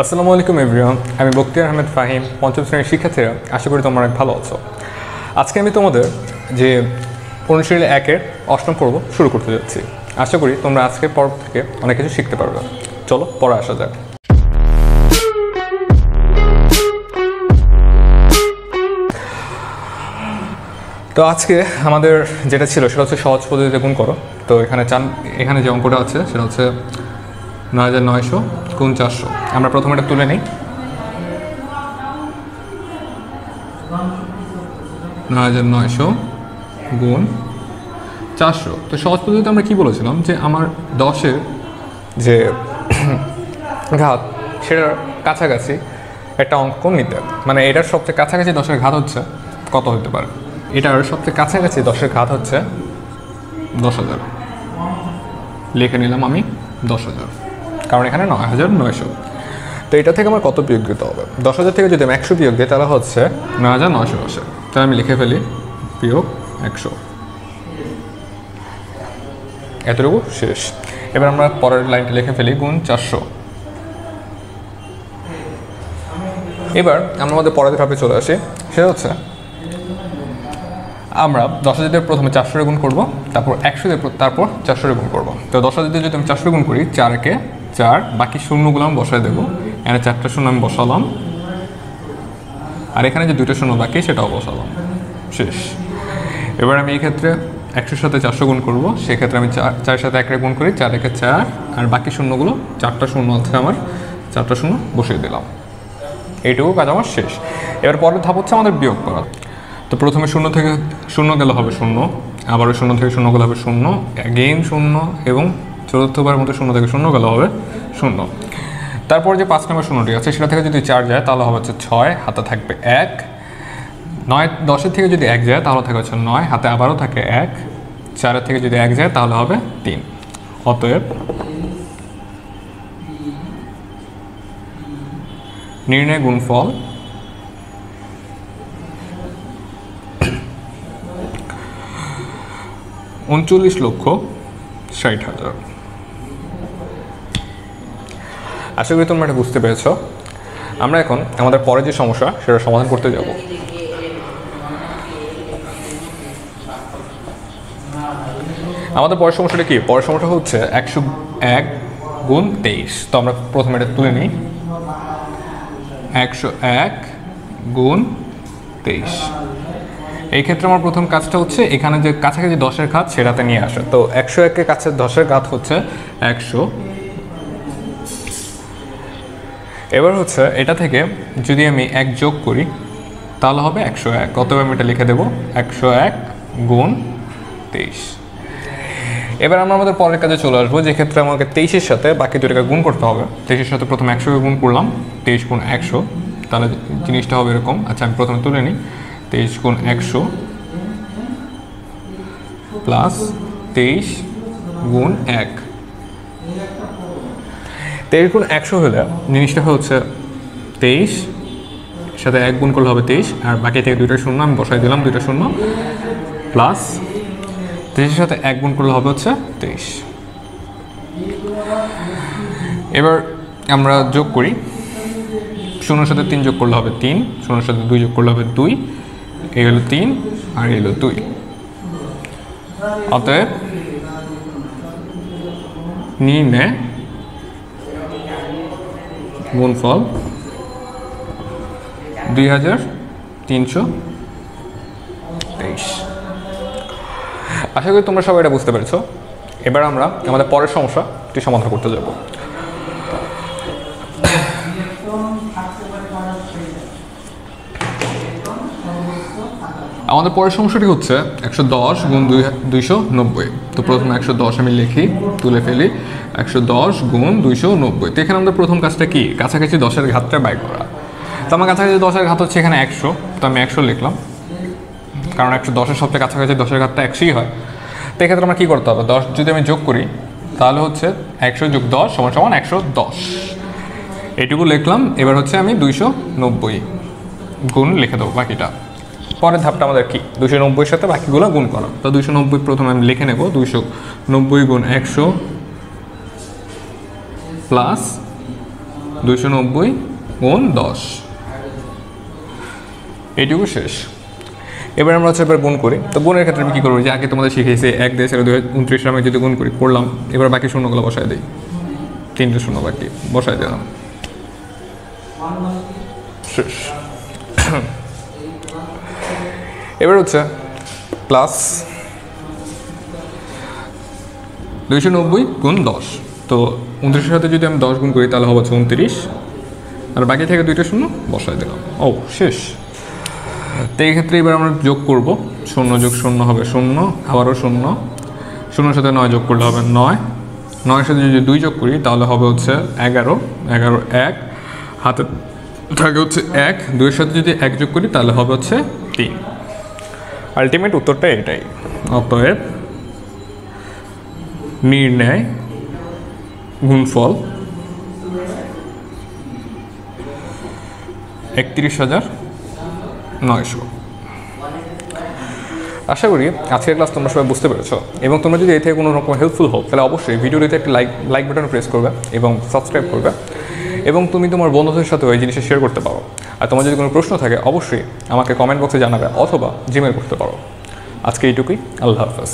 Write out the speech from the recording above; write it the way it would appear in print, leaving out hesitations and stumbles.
আসসালামু আলাইকুম এভরিওয়ান, আমি বখতিয়ার আহমেদ ফাহিম, পঞ্চম শ্রেণীর শিক্ষার্থীরা। আশা করি তোমরা অনেক ভালো আছো। আজকে আমি তোমাদের যে অনুশীলনী 1-এর অষ্টম পর্ব শুরু করতে যাচ্ছি। আশা করি তোমরা আজকের পর্ব থেকে অনেক কিছু শিখতে পারবে। চলো পড়া আসা যাক। তো আজকে আমাদের যেটা ছিল সেটা হচ্ছে সহজ পদ্ধতিতে গুণ করো। তো এখানে যে অঙ্কটা আছে সেটা হচ্ছে ৯৯০০ গুণ ৪০০। আমরা প্রথমে এটা তুলে নিই। ৯৯০০ গুণ ৪০০। তো সহজ পদ্ধতিতে আমরা কি বলেছিলাম যে আমার 10-এর যে ঘাত সেটার কাছাকাছি একটা অঙ্ক নিতে, মানে এটার সবচেয়ে কাছাকাছি 10-এর ঘাত হচ্ছে কত হতে পারে। এটার সবচেয়ে কাছাকাছি 10-এর ঘাত হচ্ছে ১০,০০০। লিখে নিলাম আমি ১০,০০০, কারণ এখানে ৯৯০০। তো এটা থেকে আমার কত বিয়োগ দিতে হবে? ১০,০০০ থেকে যদি আমি ১০০ বিয়োগ দিই তাহলে হচ্ছে ৯৯০০ আসে। তাহলে আমি লিখে ফেলি বিয়োগ ১০০। এতটুকু শেষ। এবার আমরা পরের লাইনটা লিখে ফেলি গুণ ৪০০। এবার আমরা আমাদের পরের ধাপে চলে আসি। সেটা হচ্ছে আমরা ১০,০০০ দিয়ে প্রথমে ৪০০ গুণ করবো, তারপর ১০০ দিয়ে তারপর ৪০০ গুণ করবো। তো ১০,০০০ দিয়ে যদি আমি ৪০০ গুণ করি, ৪-কে ৪, বাকি শূন্যগুলো আমি বসাই দেবো। এখানে 4টা শূন্য আমি বসালাম, আর এখানে যে 2টা শূন্য বাকি সেটাও বসালাম। শেষ। এবার আমি এই ক্ষেত্রে ১০০-র সাথে ৪০০ গুণ করবো। সেক্ষেত্রে আমি 4-এর সাথে 1 গুণ করি, 4-একে 4, আর বাকি শূন্যগুলো 4টা শূন্য আছে আমার, 4টা শূন্য বসিয়ে দিলাম। এইটুকু কাজ আমার শেষ। এবার পরের ধাপ হচ্ছে আমাদের বিয়োগ করা। তো প্রথমে 0 থেকে 0 গেলে হবে 0, আবারও 0 থেকে 0 গেলে হবে 0, অ্যাগেইন 0, এবং চতুর্থবার মতো 0 থেকে 0 গেলে হবে 0। তারপর যে 5 নম্বর শূন্যটি আছে সেটা থেকে যদি 4 যায় তাহলে হবে হচ্ছে 6, হাতে থাকবে 1। 10-এর থেকে যদি 1 যায় তাহলে থাকে হচ্ছে 9, হাতে আবারও থাকে 1। 4-এর থেকে যদি 1 যায় তাহলে হবে 3। অতএব নির্ণয় গুণফল ৩৯,৬০,০০০। আশা করি তোমরা এটা বুঝতে পেরেছ। আমরা এখন আমাদের পরে যে সমস্যা সেটা সমাধান করতে যাব। আমাদের পরের সমস্যাটা কি? পরের সমস্যা হচ্ছে ১০১ গুণ ২৩। তো আমরা প্রথমে এটা তুলে নিই। ১০১ গুণ ২৩। এই ক্ষেত্রে আমার প্রথম কাজটা হচ্ছে এখানে যে কাছাকাছি 10-এর ঘাত সেটাতে নিয়ে আসা। তো ১০১-এর কাছে 10-এর ঘাত হচ্ছে ১০০। এবার হচ্ছে এটা থেকে যদি আমি 1 যোগ করি তাহলে হবে ১০১। অতএব আমি এটা লিখে দেবো ১০১ গুণ ২৩। এবার আমরা আমাদের পরের কাজে চলে আসবো, যে ক্ষেত্রে আমাকে ২৩-এর সাথে বাকি দুটোকে গুণ করতে হবে। ২৩-এর সাথে প্রথমে ১০০-কে গুণ করলাম, ২৩ গুণ ১০০, তাহলে জিনিসটা হবে এরকম। আচ্ছা, আমি প্রথমে তুলে নিই। ২৩ গুণ ১০০ প্লাস ২৩ গুণ ১। ২৩ গুণ ১০০ হলে জিনিসটা হচ্ছে ২৩ সাথে 1 গুণ করলে হবে ২৩, আর বাকি থেকে 2টা শূন্য আমি বসাই দিলাম, 2টা শূন্য, প্লাস ২৩-এর সাথে 1 গুণ করলে হবে হচ্ছে ২৩। এবার আমরা যোগ করি। 0-এর সাথে 3 যোগ করলে হবে 3, 0-এর সাথে 2 যোগ করলে হবে 2, এই হলো 3 আর এই হলো 2। অতএব নির্ণয় গুণফল ২৩২৩। আশা করি তোমরা সবাই এটা বুঝতে পেরেছো। এবার আমরা আমাদের পরের সমস্যাটি সমাধান করতে যাব। আমাদের পরের সমস্যাটি হচ্ছে ১১০ গুণ ২৯০। তো প্রথমে ১১০ আমি লিখি, তুলে ফেলি। ১১০ গুণ ২৯০। তো এখানে আমাদের প্রথম কাজটা কি? কাছাকাছি 10-এর ঘাতটা বাই করা। তো আমার কাছাকাছি 10-এর ঘাত হচ্ছে এখানে ১০০, তো আমি ১০০ লিখলাম, কারণ ১১০-এর সবচেয়ে কাছাকাছি 10-এর ঘাতটা ১০০ই হয়। তো এক্ষেত্রে আমার কী করতে হবে? 10 যদি আমি যোগ করি তাহলে হচ্ছে ১০০ যোগ 10 সমান সমান ১১০। এইটুকু লিখলাম। এবার হচ্ছে আমি ২৯০ গুণ লিখে দেবো বাকিটা। পরের ধাপটা আমাদের কি? 290-এর সাথে বাকিগুলো গুণ করা। তো 290 প্রথমে আমি লিখে নেব। 290 গুণ 100 প্লাস 290 গুণ 10, এইটুকু শেষ। এবার আমরা হচ্ছে এবার গুণ করি। তো গুণের ক্ষেত্রে আমি কী করবো, যে আগে তোমাদের শিখেছি 1 দিয়ে 29 আমি যদি গুণ করি করলাম, এবার বাকি শূন্যগুলো বসায় দিই, 3টে শূন্য বাকি বসায় দিলাম, শেষ। এবার হচ্ছে প্লাস 290 গুণ 10, তো 29-এর সাথে যদি আমি 10 গুণ করি তাহলে হবে হচ্ছে 29, আর বাকি থেকে 2টা শূন্য বসায় দিলাম, ও শেষ। তো এই ক্ষেত্রে এবার আমরা যোগ করব, 0 যোগ 0 হবে 0, আবারও 0, 0-এর সাথে 9 যোগ করলে হবে 9, 9-এর সাথে যদি 2 যোগ করি তাহলে হবে হচ্ছে 11, 11 1, হাতে থাকে হচ্ছে 1, 2-এর সাথে যদি 1 যোগ করি তাহলে হবে হচ্ছে 3। আলটিমেট উত্তরটা এটাই। অতএব নির্ণয় গুণফল 31,900। আশা করি আজকের ক্লাস তোমরা সবাই বুঝতে পেরেছো, এবং তোমরা যদি এই থেকে কোনো রকম হেল্পফুল হোক তাহলে অবশ্যই ভিডিওটিতে একটা লাইক বাটন প্রেস করবে এবং সাবস্ক্রাইব করবে, এবং তুমি তোমার বন্ধুদের সাথেও এই জিনিসটা শেয়ার করতে পারো। আর তোমার যদি কোনো প্রশ্ন থাকে অবশ্যই আমাকে কমেন্ট বক্সে জানাবে অথবা জিমেল করতে পারো। আজকে এইটুকুই, আল্লাহ হাফেজ।